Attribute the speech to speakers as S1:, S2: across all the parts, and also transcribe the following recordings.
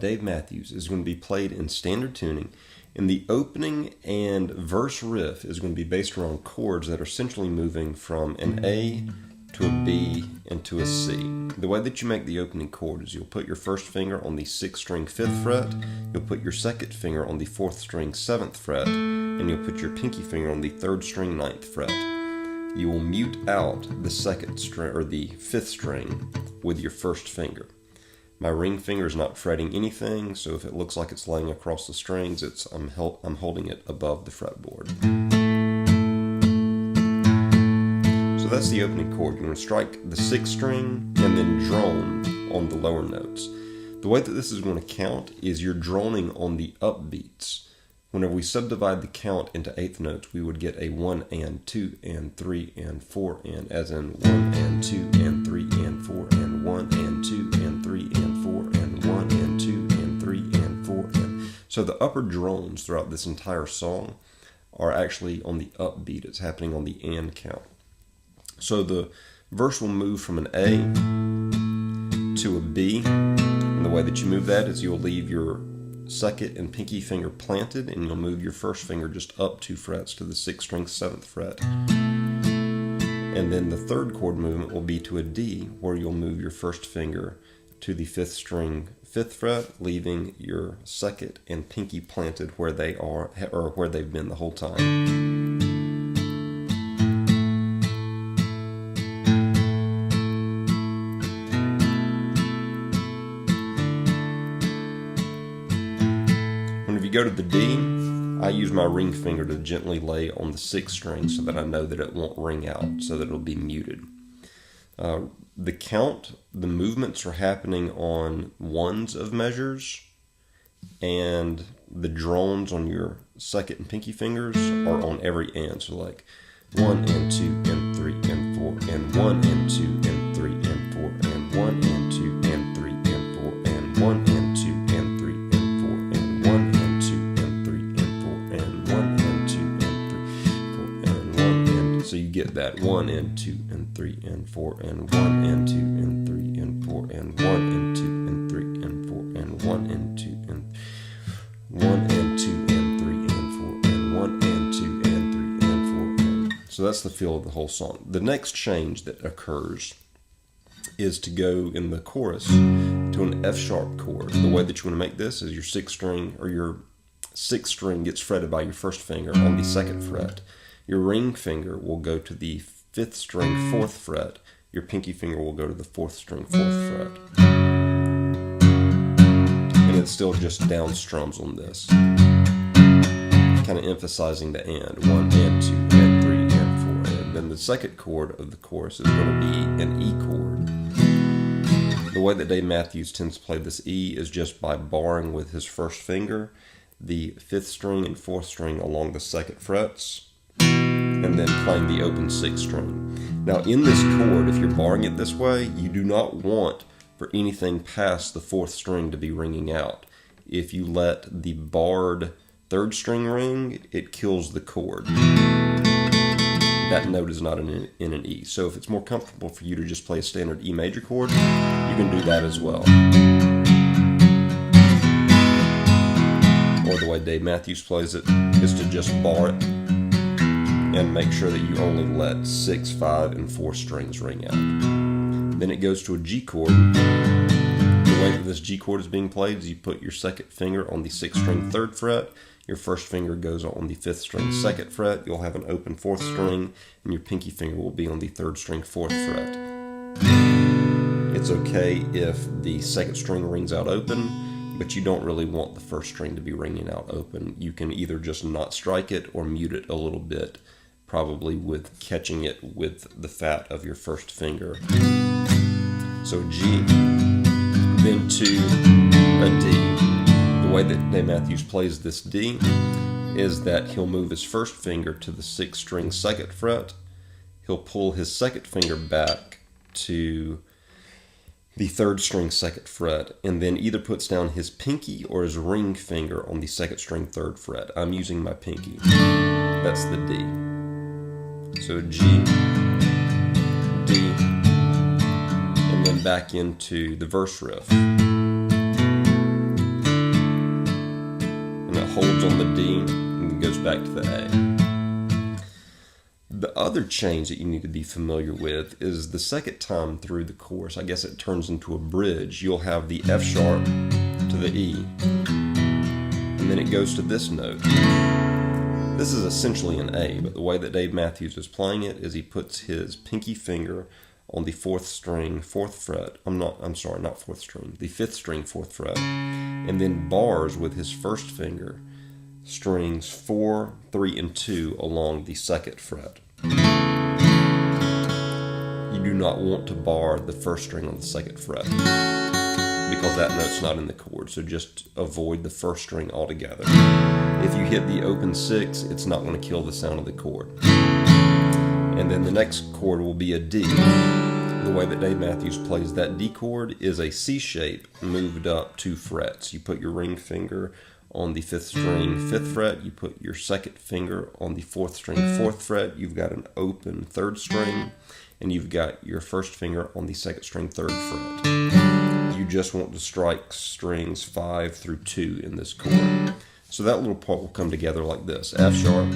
S1: Dave Matthews is going to be played in standard tuning, and the opening and verse riff is going to be based around chords that are essentially moving from an A to a B and to a C. The way that you make the opening chord is you'll put your first finger on the 6th string 5th fret, you'll put your second finger on the 4th string 7th fret, and you'll put your pinky finger on the 3rd string 9th fret. You will mute out the 2nd string or the 5th string with your first finger. My ring finger is not fretting anything, so if it looks like it's laying across the strings, I'm holding it above the fretboard. So that's the opening chord. You're going to strike the 6th string and then drone on the lower notes. The way that this is going to count is you're droning on the upbeats. Whenever we subdivide the count into 8th notes, we would get a 1 and 2 and 3 and 4 and, as in 1 and 2 and 3 and 4 and 1 and 2 and 3 and 4 and 1 and 2 and 3 and 4 and. So the upper drones throughout this entire song are actually on the upbeat. It's happening on the and count. So the verse will move from an A to a B, and the way that you move that is you'll leave your second and pinky finger planted, and you'll move your first finger just up 2 frets to the 6th string 7th fret. And then the third chord movement will be to a D, where you'll move your first finger to the 5th string 5th fret, leaving your second and pinky planted where they are, or where they've been the whole time. Go to the D, I use my ring finger to gently lay on the 6th string so that I know that it won't ring out, so that it'll be muted. The count, the movements are happening on ones of measures, and the drones on your second and pinky fingers are on every and. So like 1 and 2 and 3 and 4 and 1 and 2 and 3 and 4 and 1 and 2 and 3 and 4 and 1 and 2 and 3 and 4 and 1 and so you get that 1 and 2 and 3 and 4 and 1 and 2 and 3 and 4 and 1 and 2 and 3 and 4 and 1 and 2 and 1 and 2 and 3 and 4 and 1 and 2 and 3 and 4 and. So that's the feel of the whole song. The next change that occurs is to go in the chorus to an F sharp chord. The way that you want to make this is your 6th string or your 6th string gets fretted by your first finger on the 2nd fret. Your ring finger will go to the 5th string 4th fret. Your pinky finger will go to the 4th string 4th fret. And it's still just down strums on this. Kind of emphasizing the and. 1 and 2 and 3 and 4 and. Then the second chord of the chorus is going to be an E chord. The way that Dave Matthews tends to play this E is just by barring with his first finger the 5th string and 4th string along the 2nd frets, and then playing the open 6th string. Now in this chord, if you're barring it this way, you do not want for anything past the 4th string to be ringing out. If you let the barred 3rd string ring, it kills the chord. That note is not in an E. So if it's more comfortable for you to just play a standard E major chord, you can do that as well. Or the way Dave Matthews plays it is to just bar it and make sure that you only let 6, 5, and 4 strings ring out. Then it goes to a G chord. The way that this G chord is being played is you put your second finger on the 6th string 3rd fret, your first finger goes on the 5th string 2nd fret, you'll have an open 4th string, and your pinky finger will be on the 3rd string 4th fret. It's okay if the 2nd string rings out open, but you don't really want the 1st string to be ringing out open. You can either just not strike it or mute it a little bit, probably with catching it with the fat of your first finger. So G, then to a D. The way that Dave Matthews plays this D is that he'll move his first finger to the 6th string 2nd fret, he'll pull his second finger back to the 3rd string 2nd fret, and then either puts down his pinky or his ring finger on the 2nd string 3rd fret. I'm using my pinky. That's the D. So G, D, and then back into the verse riff. holds on the D and goes back to the A. The other change that you need to be familiar with is the second time through the chorus, I guess it turns into a bridge. You'll have the F sharp to the E, and then it goes to this note. This is essentially an A, but the way that Dave Matthews is playing it is he puts his pinky finger on the fourth string, fourth fret. The fifth string, fourth fret, and then bars with his first finger strings 4, 3, and 2 along the second fret. You do not want to bar the first string on the second fret because that note's not in the chord, so just avoid the first string altogether. If you hit the open 6, it's not going to kill the sound of the chord. And then the next chord will be a D. The way that Dave Matthews plays that D chord is a C shape moved up 2 frets. You put your ring finger on the 5th string, 5th fret. You put your second finger on the 4th string, 4th fret. You've got an open 3rd string, and you've got your first finger on the 2nd string, 3rd fret. You just want to strike strings 5 through 2 in this chord. So that little part will come together like this: F sharp,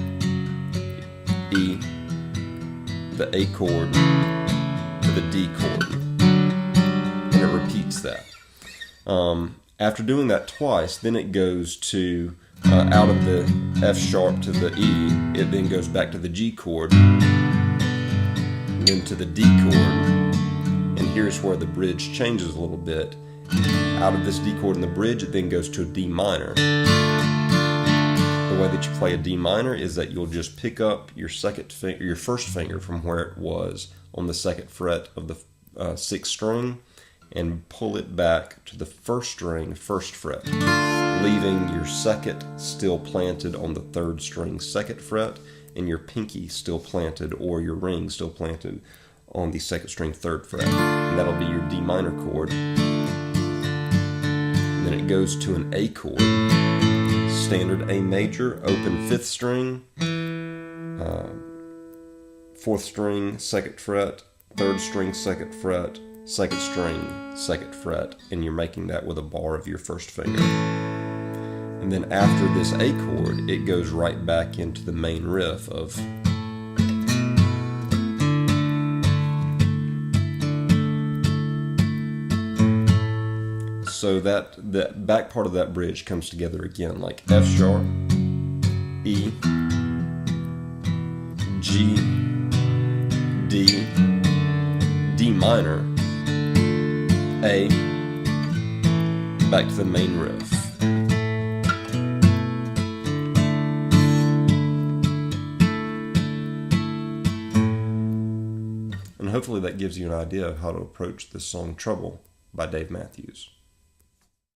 S1: E, the A chord, to the D chord, and it repeats that. After doing that twice, then it goes to out of the F sharp to the E, it then goes back to the G chord, and then to the D chord, and here's where the bridge changes a little bit. Out of this D chord in the bridge, it then goes to a D minor. The way that you play a D minor is that you'll just pick up your first finger from where it was on the 2nd fret of the 6th string and pull it back to the 1st string, 1st fret, leaving your 2nd still planted on the 3rd string, 2nd fret, and your pinky still planted, or your ring still planted on the 2nd string, 3rd fret. And that'll be your D minor chord. Then it goes to an A chord, standard A major, open 5th string, 4th string, 2nd fret, 3rd string, 2nd fret, 2nd string, 2nd fret, and you're making that with a bar of your first finger. And then after this A chord, it goes right back into the main riff of so that the back part of that bridge comes together again like F sharp, E, G, D, D minor, A, back to the main riff. And hopefully that gives you an idea of how to approach this song Trouble by Dave Matthews.